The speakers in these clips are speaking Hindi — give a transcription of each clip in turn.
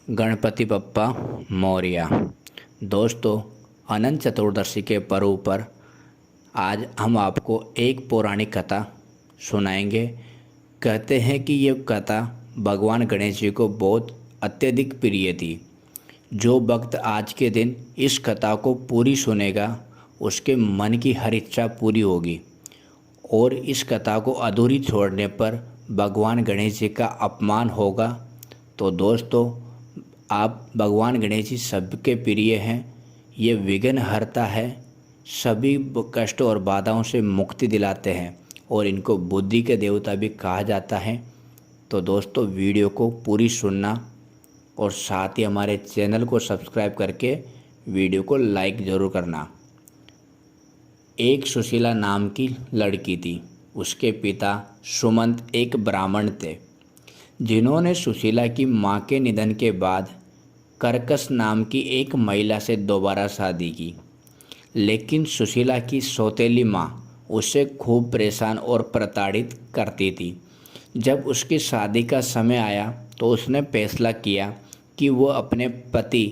गणपति बप्पा मौर्य। दोस्तों, अनंत चतुर्दशी के पर्व पर आज हम आपको एक पौराणिक कथा सुनाएंगे। कहते हैं कि ये कथा भगवान गणेश जी को बहुत अत्यधिक प्रिय थी। जो भक्त आज के दिन इस कथा को पूरी सुनेगा उसके मन की हर इच्छा पूरी होगी और इस कथा को अधूरी छोड़ने पर भगवान गणेश जी का अपमान होगा। तो दोस्तों, आप भगवान गणेश जी सबके प्रिय हैं। ये विघ्न हरता है, सभी कष्ट और बाधाओं से मुक्ति दिलाते हैं और इनको बुद्धि के देवता भी कहा जाता है। तो दोस्तों, वीडियो को पूरी सुनना और साथ ही हमारे चैनल को सब्सक्राइब करके वीडियो को लाइक ज़रूर करना। एक सुशीला नाम की लड़की थी। उसके पिता सुमंत एक ब्राह्मण थे, जिन्होंने सुशीला की मां के निधन के बाद कर्कश नाम की एक महिला से दोबारा शादी की। लेकिन सुशीला की सौतेली मां उसे खूब परेशान और प्रताड़ित करती थी। जब उसकी शादी का समय आया तो उसने फैसला किया कि वो अपने पति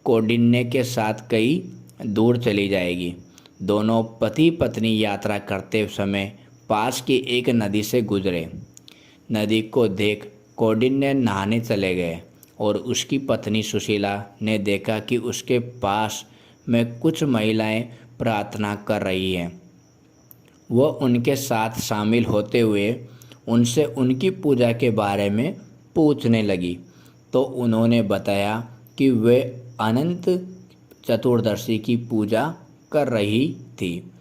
कौंडिन्य के साथ कहीं दूर चली जाएगी। दोनों पति पत्नी यात्रा करते समय पास की एक नदी से गुजरे। नदी को देख कौंडिन्य नहाने चले गए और उसकी पत्नी सुशीला ने देखा कि उसके पास में कुछ महिलाएं प्रार्थना कर रही हैं। वह उनके साथ शामिल होते हुए उनसे उनकी पूजा के बारे में पूछने लगी, तो उन्होंने बताया कि वे अनंत चतुर्दशी की पूजा कर रही थी।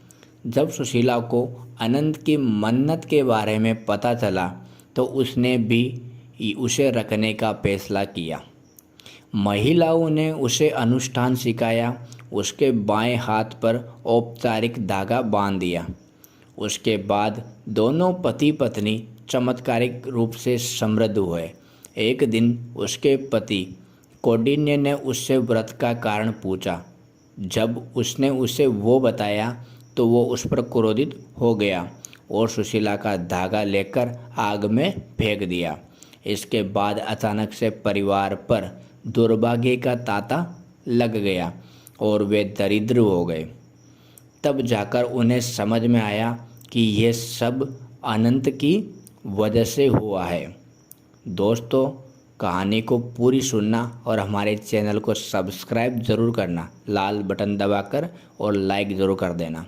जब सुशीला को अनंत की मन्नत के बारे में पता चला तो उसने भी उसे रखने का फैसला किया। महिलाओं ने उसे अनुष्ठान सिखाया। उसके बाएं हाथ पर औपचारिक धागा बांध दिया। उसके बाद दोनों पति पत्नी चमत्कारिक रूप से समृद्ध हुए। एक दिन उसके पति कौंडिन्य ने उससे व्रत का कारण पूछा। जब उसने उसे वो बताया तो वो उस पर क्रोधित हो गया और सुशीला का धागा लेकर आग में फेंक दिया। इसके बाद अचानक से परिवार पर दुर्भाग्य का तांता लग गया और वे दरिद्र हो गए। तब जाकर उन्हें समझ में आया कि यह सब अनंत की वजह से हुआ है। दोस्तों, कहानी को पूरी सुनना और हमारे चैनल को सब्सक्राइब ज़रूर करना, लाल बटन दबाकर, और लाइक ज़रूर कर देना।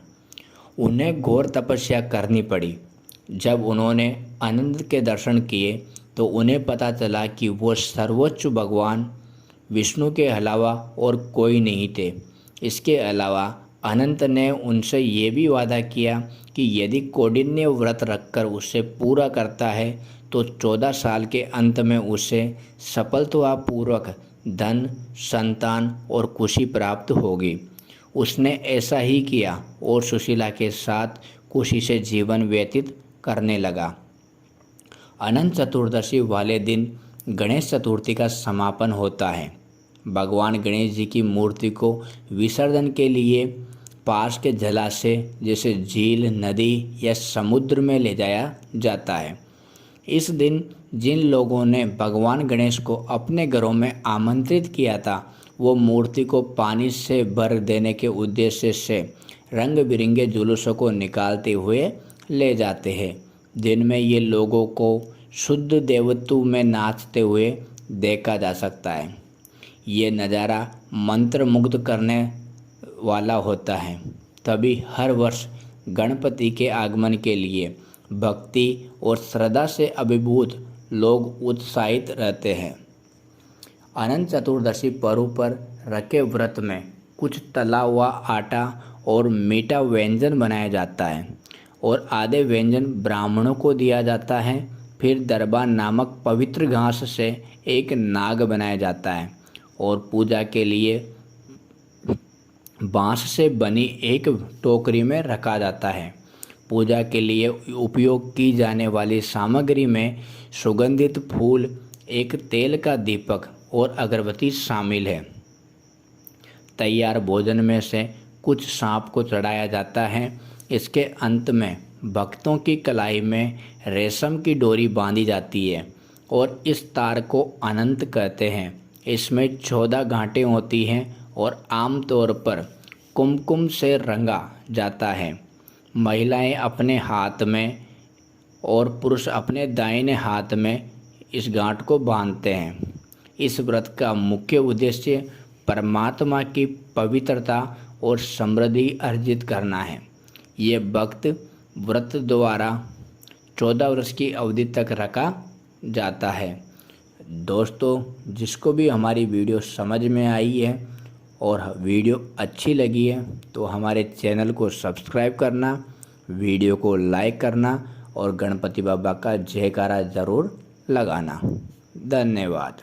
उन्हें घोर तपस्या करनी पड़ी। जब उन्होंने अनंत के दर्शन किए तो उन्हें पता चला कि वो सर्वोच्च भगवान विष्णु के अलावा और कोई नहीं थे। इसके अलावा अनंत ने उनसे ये भी वादा किया कि यदि कौंडिन्य व्रत रखकर उसे पूरा करता है तो 14 साल के अंत में उसे सफलतापूर्वक धन, संतान और खुशी प्राप्त होगी। उसने ऐसा ही किया और सुशीला के साथ खुशी से जीवन व्यतीत करने लगा। अनंत चतुर्दशी वाले दिन गणेश चतुर्थी का समापन होता है। भगवान गणेश जी की मूर्ति को विसर्जन के लिए पास के जलाशय जैसे झील, नदी या समुद्र में ले जाया जाता है। इस दिन जिन लोगों ने भगवान गणेश को अपने घरों में आमंत्रित किया था, वो मूर्ति को पानी से भर देने के उद्देश्य से रंग बिरंगे जुलूसों को निकालते हुए ले जाते हैं, जिनमें ये लोगों को शुद्ध देवत्व में नाचते हुए देखा जा सकता है। ये नज़ारा मंत्रमुग्ध करने वाला होता है। तभी हर वर्ष गणपति के आगमन के लिए भक्ति और श्रद्धा से अभिभूत लोग उत्साहित रहते हैं। अनंत चतुर्दशी पर्व पर रखे व्रत में कुछ तला हुआ आटा और मीठा व्यंजन बनाया जाता है और आधे व्यंजन ब्राह्मणों को दिया जाता है। फिर दरबार नामक पवित्र घास से एक नाग बनाया जाता है और पूजा के लिए बांस से बनी एक टोकरी में रखा जाता है। पूजा के लिए उपयोग की जाने वाली सामग्री में सुगंधित फूल, एक तेल का दीपक और अगरबत्ती शामिल है। तैयार भोजन में से कुछ सांप को चढ़ाया जाता है। इसके अंत में भक्तों की कलाई में रेशम की डोरी बांधी जाती है और इस तार को अनंत कहते हैं। इसमें 14 गांठें होती हैं और आमतौर पर कुमकुम से रंगा जाता है। महिलाएं अपने हाथ में और पुरुष अपने दाहिने हाथ में इस गांठ को बांधते हैं। इस व्रत का मुख्य उद्देश्य परमात्मा की पवित्रता और समृद्धि अर्जित करना है। ये वक्त व्रत द्वारा 14 वर्ष की अवधि तक रखा जाता है। दोस्तों, जिसको भी हमारी वीडियो समझ में आई है और वीडियो अच्छी लगी है तो हमारे चैनल को सब्सक्राइब करना, वीडियो को लाइक करना और गणपति बाबा का जयकारा ज़रूर लगाना। धन्यवाद।